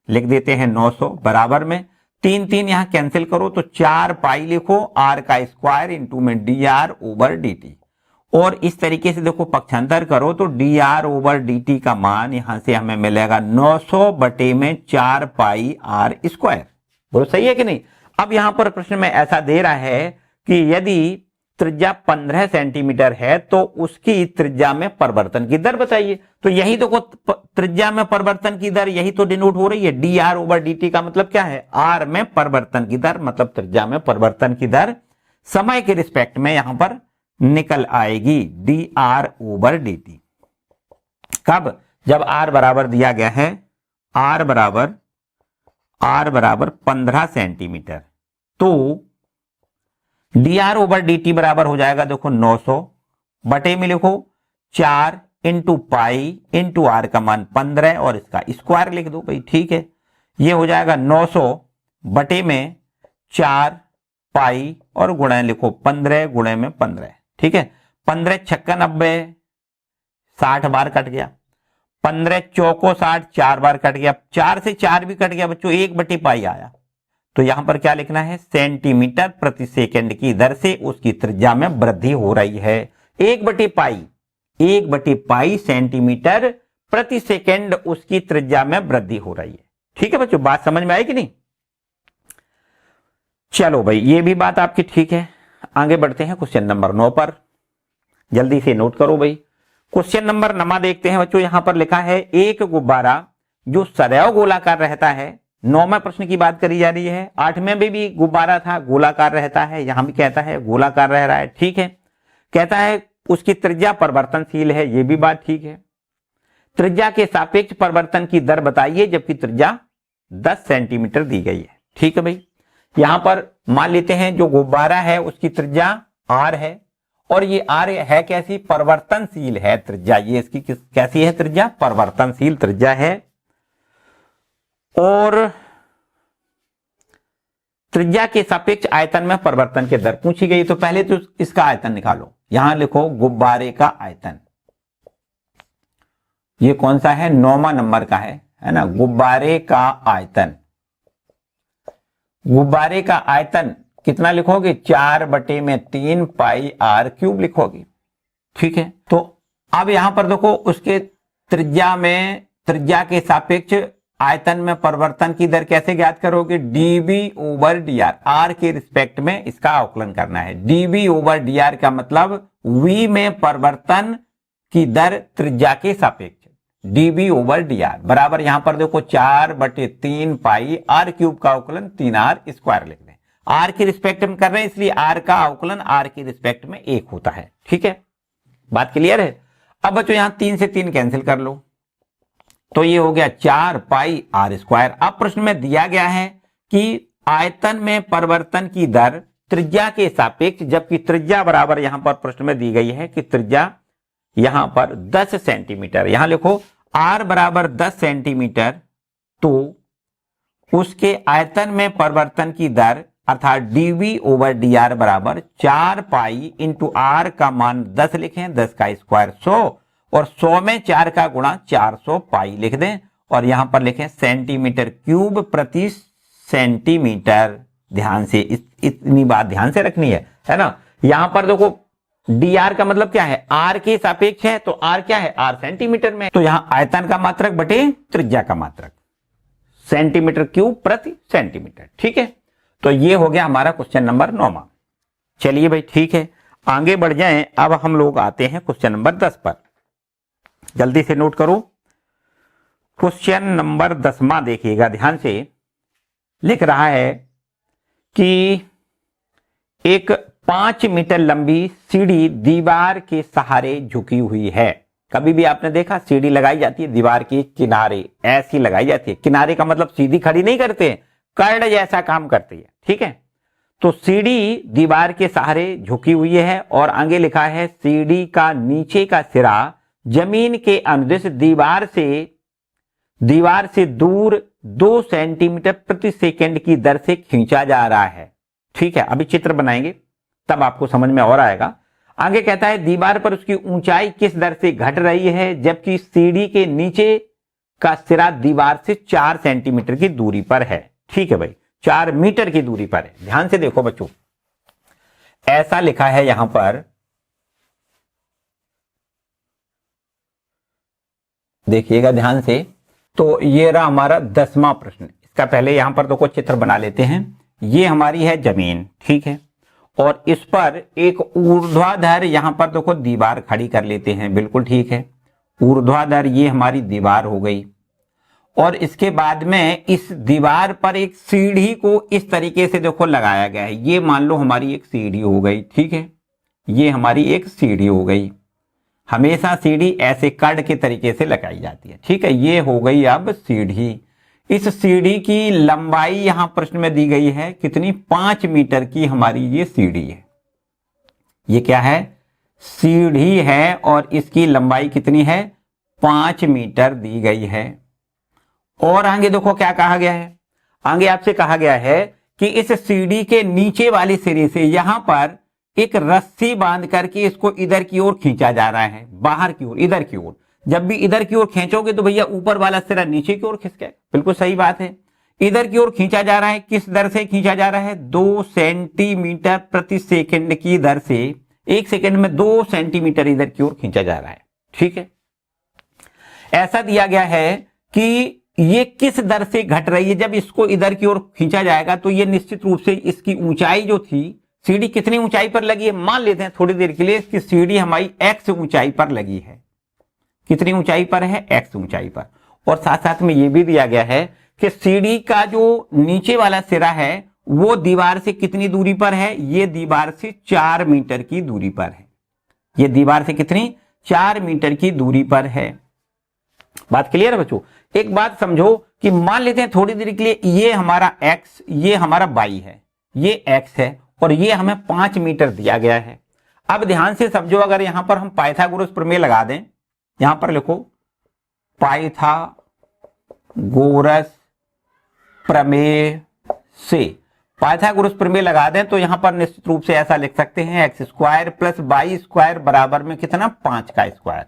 लिख देते हैं 900 बराबर में 3 यहां कैंसिल करो तो 4 पाई लिखो आर का स्क्वायर इंटू में D R over D T, और इस तरीके से देखो पक्षांतर करो तो D R over D T का मान यहां से हमें मिलेगा 900/4 पाई आर स्क्वायर। बोलो सही है कि नहीं। अब यहां पर प्रश्न में ऐसा दे रहा है कि यदि त्रिज्या 15 सेंटीमीटर है तो उसकी त्रिज्या में परिवर्तन की दर बताइए। तो यही तो त्रिज्या में परिवर्तन की दर यही तो डिनोट हो रही है, D R over D T का मतलब क्या है, आर में परिवर्तन की दर, मतलब त्रिज्या में परिवर्तन की दर समय के रिस्पेक्ट में यहां पर निकल आएगी D R over D T. कब, जब आर बराबर दिया गया है, आर बराबर 15 सेंटीमीटर, तो D R over D T बराबर हो जाएगा देखो 900 बटे में लिखो 4 इंटू पाई इंटू आर का मान 15 और इसका स्क्वायर लिख दो भाई। ठीक है, ये हो जाएगा 900 बटे में 4 पाई और गुणा लिखो 15 गुणे में 15। ठीक है, 15 छक्का 90, 60 बार कट गया, 15 चौको 60, 4 बार कट गया, 4 से 4 भी कट गया बच्चों, 1/पाई आया। तो यहां पर क्या लिखना है, सेंटीमीटर प्रति सेकंड की दर से उसकी त्रिज्या में वृद्धि हो रही है। 1/पाई सेंटीमीटर प्रति सेकंड उसकी त्रिज्या में वृद्धि हो रही है। ठीक है बच्चों, बात समझ में आई कि नहीं। चलो भाई, ये भी बात आपकी ठीक है। आगे बढ़ते हैं क्वेश्चन नंबर 9 पर, जल्दी से नोट करो भाई। क्वेश्चन नंबर 9 देखते हैं बच्चों। यहां पर लिखा है एक गुब्बारा जो सदैव गोलाकार रहता है। 9वें प्रश्न की बात करी जा रही है, 8वें में भी गुब्बारा था गोलाकार रहता है, यहां भी कहता है गोलाकार रह रहा है। ठीक है, कहता है उसकी त्रिज्या परिवर्तनशील है, यह भी बात ठीक है। त्रिज्या के सापेक्ष परिवर्तन की दर बताइए, जबकि त्रिज्या 10 सेंटीमीटर दी गई है। ठीक है भाई, यहां पर मान लेते हैं जो गुब्बारा है उसकी त्रिज्या आर है, और ये आर है कैसी, परिवर्तनशील है त्रिज्या। ये इसकी कैसी है त्रिज्या, परिवर्तनशील त्रिज्या है। और त्रिज्या के सापेक्ष आयतन में परिवर्तन की दर पूछी गई, तो पहले तो इसका आयतन निकालो। यहां लिखो गुब्बारे का आयतन, ये कौन सा है, 9वां नंबर का है ना। गुब्बारे का आयतन, गुब्बारे का आयतन कितना लिखोगे, 4/3 पाई आर क्यूब लिखोगे। ठीक है, तो अब यहां पर देखो उसके त्रिज्या के सापेक्ष आयतन में परिवर्तन की दर कैसे ज्ञात करोगे, DV over D R, R के रिस्पेक्ट में इसका अवकलन करना है। डीवी ओवर डी आर का मतलब वी में परिवर्तन की दर त्रिज्या के सापेक्ष, डीवी ओवर डी आर बराबर यहां पर देखो 4/3 पाई आर क्यूब का अवकलन 3r स्क्वायर लिख दें। आर के रिस्पेक्ट में कर रहे हैं इसलिए आर का अवकलन आर के रिस्पेक्ट में 1 होता है। ठीक है, बात क्लियर है। अब बच्चों यहां 3 से 3 कैंसिल कर लो, तो ये हो गया 4 पाई आर स्क्वायर। अब प्रश्न में दिया गया है कि आयतन में परिवर्तन की दर त्रिज्या के सापेक्ष, जबकि त्रिज्या बराबर यहां पर प्रश्न में दी गई है कि त्रिज्या यहां पर 10 सेंटीमीटर, यहां लिखो r बराबर 10 सेंटीमीटर, तो उसके आयतन में परिवर्तन की दर अर्थात dv ओवर dr बराबर 4 पाई इंटू r का मान 10 लिखें, 10 का स्क्वायर 100 और 100 में 4 का गुणा 400 पाई लिख दें और यहां पर लिखें सेंटीमीटर क्यूब प्रति सेंटीमीटर। ध्यान से इतनी बात ध्यान से रखनी है ना। यहां पर देखो dr का मतलब क्या है, r के सापेक्ष है, तो r क्या है, r सेंटीमीटर में, तो यहां आयतन का मात्रक बटे त्रिज्या का मात्रक, सेंटीमीटर क्यूब प्रति सेंटीमीटर। ठीक है, तो ये हो गया हमारा क्वेश्चन नंबर 9। चलिए भाई ठीक है, आगे बढ़ जाएं। अब हम लोग आते हैं क्वेश्चन नंबर 10 पर। जल्दी से नोट करो, क्वेश्चन नंबर 10 देखिएगा ध्यान से। लिख रहा है कि एक 5 मीटर लंबी सीढ़ी दीवार के सहारे झुकी हुई है। कभी भी आपने देखा सीढ़ी लगाई जाती है दीवार के किनारे, ऐसी लगाई जाती है, किनारे का मतलब सीधी खड़ी नहीं करते, कर्ड जैसा काम करती है। ठीक है, तो सीढ़ी दीवार के सहारे झुकी हुई है और आगे लिखा है सीढ़ी का नीचे का सिरा जमीन के अनुदिश दीवार से दूर 2 सेंटीमीटर प्रति सेकंड की दर से खींचा जा रहा है। ठीक है, अभी चित्र बनाएंगे तब आपको समझ में और आएगा। आगे कहता है दीवार पर उसकी ऊंचाई किस दर से घट रही है जबकि सीढ़ी के नीचे का सिरा दीवार से 4 सेंटीमीटर की दूरी पर है। ठीक है भाई, 4 मीटर की दूरी पर है। ध्यान से देखो बच्चों, ऐसा लिखा है यहां पर, देखिएगा ध्यान से। तो ये रहा हमारा 10वां प्रश्न। इसका पहले यहां पर देखो चित्र बना लेते हैं। ये हमारी है जमीन, ठीक है, और इस पर एक ऊर्ध्वाधर यहां पर देखो दीवार खड़ी कर लेते हैं। बिल्कुल ठीक है, ऊर्ध्वाधर ये हमारी दीवार हो गई और इसके बाद में इस दीवार पर एक सीढ़ी को इस तरीके से देखो लगाया गया है। ये मान लो हमारी एक सीढ़ी हो गई। ठीक है, ये हमारी एक सीढ़ी हो गई। हमेशा सीढ़ी ऐसे कर्ड के तरीके से लगाई जाती है। ठीक है, ये हो गई अब सीढ़ी। इस सीढ़ी की लंबाई यहां प्रश्न में दी गई है कितनी, 5 मीटर की हमारी ये सीढ़ी है। ये क्या है, सीढ़ी है और इसकी लंबाई कितनी है, 5 मीटर दी गई है। और आगे देखो क्या कहा गया है, आगे आपसे कहा गया है कि इस सीढ़ी के नीचे वाली सिरे से यहां पर एक रस्सी बांध करके इसको इधर की ओर खींचा जा रहा है, बाहर की ओर, इधर की ओर। जब भी इधर की ओर खींचोगे तो भैया ऊपर वाला सिरा नीचे की ओर खिसके। बिल्कुल सही बात है, इधर की ओर खींचा जा रहा है। किस दर से खींचा जा रहा है, 2 सेंटीमीटर प्रति सेकंड की दर से 1 सेकंड में 2 सेंटीमीटर इधर की ओर खींचा जा रहा है। ठीक है, ऐसा दिया गया है कि ये किस दर से घट रही है। जब इसको इधर की ओर खींचा जाएगा तो ये निश्चित रूप से इसकी ऊंचाई जो थी, सीढ़ी कितनी ऊंचाई पर लगी है, मान लेते हैं थोड़ी देर के लिए कि सीढ़ी हमारी x ऊंचाई पर लगी है। कितनी ऊंचाई पर है, x ऊंचाई पर। और साथ साथ में यह भी दिया गया है कि सीढ़ी का जो नीचे वाला सिरा है वो दीवार से कितनी दूरी पर है, ये दीवार से 4 मीटर की दूरी पर है। ये दीवार से कितनी, 4 मीटर की दूरी पर है। बात क्लियर है बच्चों। एक बात समझो कि मान लेते हैं थोड़ी देर के लिए ये हमारा x, ये हमारा y है, ये x है और ये हमें 5 मीटर दिया गया है। अब ध्यान से समझो, अगर यहां पर हम पाइथागोरस प्रमेय लगा दें, यहां पर लिखो पाइथागोरस प्रमेय से, पाइथागोरस प्रमेय लगा दें तो यहां पर निश्चित रूप से ऐसा लिख सकते हैं x square plus Y square बराबर में कितना, 5 का स्क्वायर।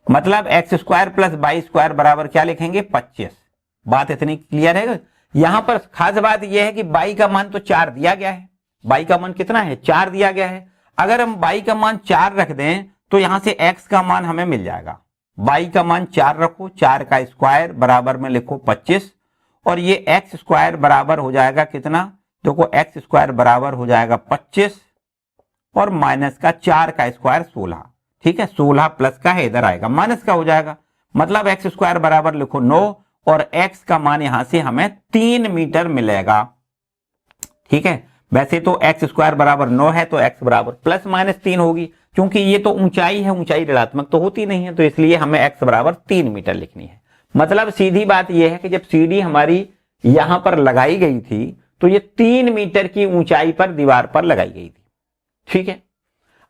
मतलब x square plus Y square बराबर क्या लिखेंगे, 25। बात इतनी क्लियर है। यहां पर खास बात यह है कि y का मान तो 4 दिया गया है, y का मान कितना है, 4 दिया गया है। अगर हम y का मान 4 रख दें तो यहां से x का मान हमें मिल जाएगा। y का मान 4 रखो, 4 का स्क्वायर बराबर में लिखो 25 और ये x स्क्वायर बराबर हो जाएगा कितना, देखो x स्क्वायर बराबर हो जाएगा 25 और माइनस का 4 का स्क्वायर 16। ठीक है, 16 प्लस का है इधर आएगा, माइनस का हो जाएगा। मतलब x स्क्वायर बराबर लिखो 9 और x का मान यहां से हमें 3 मीटर मिलेगा। ठीक है, वैसे तो x स्क्वायर बराबर 9 है तो x बराबर प्लस माइनस 3 होगी, क्योंकि ये तो ऊंचाई है, ऊंचाई ऋणात्मक तो होती नहीं है, तो इसलिए हमें x बराबर 3 मीटर लिखनी है। मतलब सीधी बात यह है कि जब सीढ़ी हमारी यहां पर लगाई गई थी तो ये 3 मीटर की ऊंचाई पर दीवार पर लगाई गई थी। ठीक है,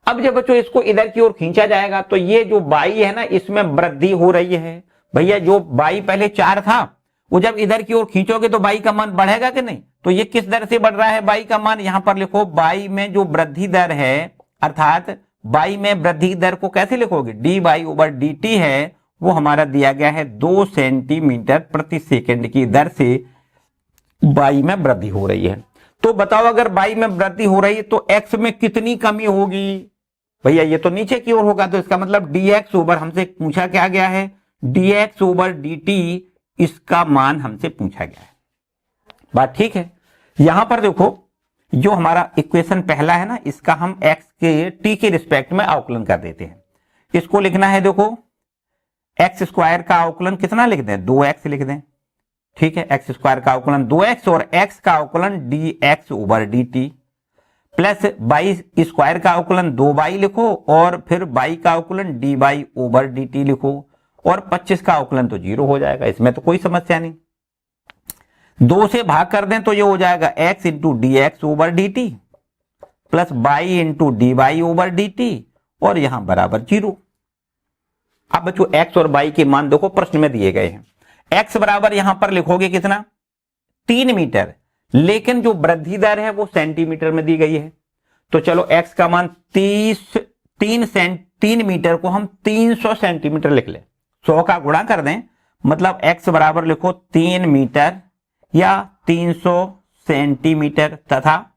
अब जब बच्चों इसको इधर की ओर खींचा जाएगा तो ये जो बाई है ना इसमें वृद्धि हो रही है। भैया जो बाई पहले 4 था वो जब इधर की ओर खींचोगे तो बाई का मान बढ़ेगा कि नहीं? तो ये किस दर से बढ़ रहा है बाई का मान? यहां पर लिखो बाई में जो वृद्धि दर है, अर्थात बाई में वृद्धि दर को कैसे लिखोगे? D by over D T है, वो हमारा दिया गया है 2 सेंटीमीटर प्रति सेकंड की दर से बाई में वृद्धि हो रही है। तो बताओ अगर बाई में वृद्धि हो रही है तो एक्स में कितनी कमी होगी? भैया ये तो नीचे की ओर होगा, तो इसका मतलब dx ओवर हमसे पूछा क्या गया है? dx ओवर dt, इसका मान हमसे पूछा गया है। बात ठीक है। यहां पर देखो जो हमारा इक्वेशन पहला है ना, इसका हम x के t के रिस्पेक्ट में अवकलन कर देते हैं। इसको लिखना है, देखो एक्स स्क्वायर का अवकलन कितना लिख दें? 2x लिख दें। ठीक है, एक्स स्क्वायर का अवकलन 2x और x का अवकलन dx over dt plus by square का अवकलन 2y लिखो और फिर बाई का अवकलन dy ओवर dt लिखो और 25 का अवकलन तो 0 हो जाएगा, इसमें तो कोई समस्या नहीं। 2 से भाग कर दें तो ये हो जाएगा x into D X over D T plus Y into D Y over D T और यहां बराबर 0। अब बच्चों x और y के मान देखो प्रश्न में दिए गए हैं। x बराबर यहां पर लिखोगे कितना? 3 मीटर, लेकिन जो वृद्धि दर है वो सेंटीमीटर में दी गई है। तो चलो x का मान 3 मीटर को हम 300 सेंटीमीटर लिख ले, 100 का गुणा कर दें, मतलब x बराबर लिखो 3 मीटर या 300 सेंटीमीटर तथा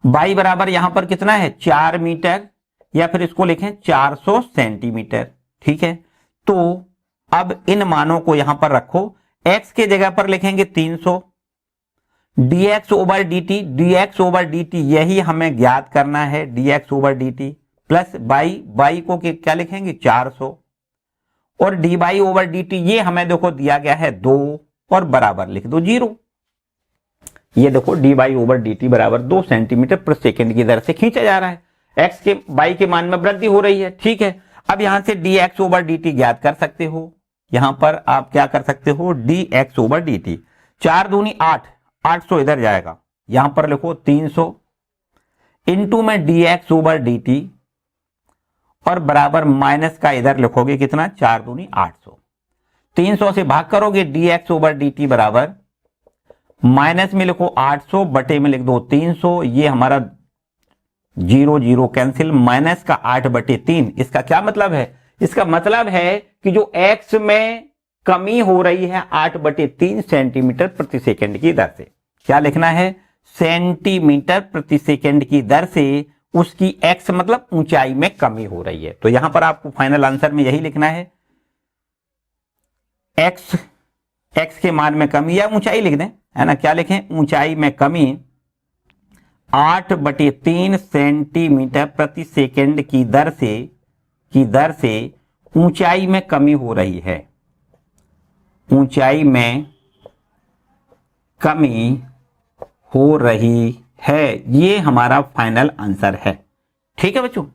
y बराबर यहां पर कितना है? 4 मीटर या फिर इसको लिखें 400 सेंटीमीटर। ठीक है, तो अब इन मानों को यहां पर रखो, x के जगह पर लिखेंगे 300, dx over dt, dx over dt यही हमें ज्ञात करना है, dx over dt plus y को क्या लिखेंगे? 400 और dy ओवर dt ये हमें देखो दिया गया है 2 और बराबर लिख दो 0। ये देखो dy ओवर dt बराबर 2 सेंटीमीटर प्रति सेकंड की दर से खींचा जा रहा है, x के y के मान में वृद्धि हो रही है। ठीक है, अब यहां से dx ओवर dt ज्ञात कर सकते हो। यहां पर आप क्या कर सकते हो? dx ओवर dt, 4 दूनी 8, 800 इधर जाएगा, यहां पर लिखो 300 इंटू में dx ओवर dt और बराबर माइनस का इधर लिखोगे कितना? 4 दूनी 800, 300 से भाग करोगे dx ओवर dt बराबर माइनस में लिखो 800 बटे में लिख दो 300, ये हमारा 0 0 कैंसिल, माइनस का 8 बटे 3। इसका क्या मतलब है? इसका मतलब है कि जो x में कमी हो रही है 8 बटे 3 सेंटीमीटर प्रति सेकंड की दर से, क्या लिखना है? सेंटीमीटर प्रति सेकंड की दर से उसकी x मतलब ऊंचाई में कमी हो रही है। तो यहां पर आपको फाइनल आंसर में यही लिखना है, x के मान में कमी या ऊंचाई लिख दें, है ना? क्या लिखें? ऊंचाई में कमी 8 बटे 3 सेंटीमीटर प्रति सेकंड की दर से ऊंचाई में कमी हो रही है, ऊंचाई में कमी हो रही है, ये हमारा फाइनल आंसर है। ठीक है बच्चों,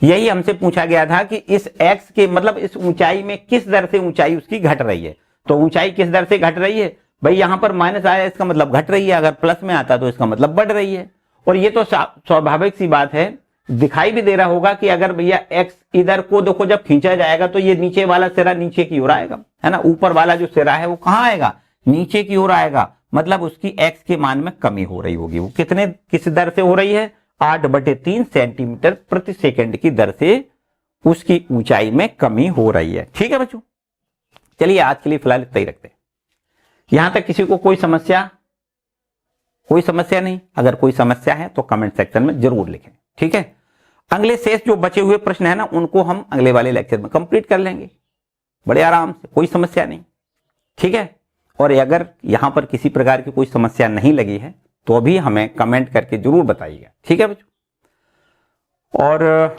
यही हमसे पूछा गया था कि इस x के मतलब इस ऊंचाई में किस दर से ऊंचाई उसकी घट रही है। तो ऊंचाई किस दर से घट रही है? भाई यहां पर माइनस आया इसका मतलब घट रही है, अगर प्लस में आता तो इसका मतलब बढ़ रही है। और ये तो स्वाभाविक सी बात है, दिखाई भी दे रहा होगा कि अगर भैया x इधर को देखो जब खींचा जाएगा तो ये नीचे वाला सिरा नीचे की ओर आएगा, है ना? ऊपर वाला जो सिरा है वो कहां आएगा? नीचे की ओर आएगा, मतलब उसकी x के मान में कमी हो रही होगी। वो किस दर से हो रही है? 8 बटे 3 सेंटीमीटर प्रति सेकंड की दर से उसकी ऊंचाई में कमी हो रही है। ठीक है बच्चों, चलिए आज के लिए फिलहाल इतना ही रखते हैं। यहां तक किसी को कोई समस्या नहीं? अगर कोई समस्या है तो कमेंट सेक्शन में जरूर लिखें। ठीक है, अगले शेष जो बचे हुए प्रश्न है ना, उनको हम अगले वाले लेक्चर में कंप्लीट कर लेंगे बड़े आराम से, कोई समस्या नहीं। ठीक है, और अगर यहां पर किसी प्रकार की कोई समस्या नहीं लगी है तो भी हमें कमेंट करके जरूर बताइएगा। ठीक है बच्चों, और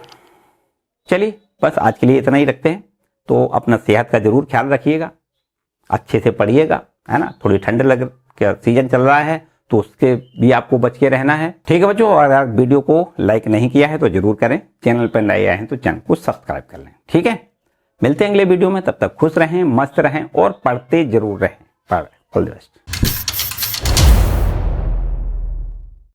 चलिए बस आज के लिए इतना ही रखते हैं। तो अपना सेहत का जरूर ख्याल रखिएगा, अच्छे से पढ़िएगा, है ना? थोड़ी ठंड लग के सीजन चल रहा है तो उसके भी आपको बच के रहना है। ठीक है बच्चों, और अगर वीडियो को लाइक नहीं किया है तो जरूर करें, चैनल पर नए आए हैं तो चैनल को सब्सक्राइब कर लें। ठीक है, मिलते हैं अगले वीडियो में, तब तक खुश रहें, मस्त रहें और पढ़ते जरूर रहें। All the best.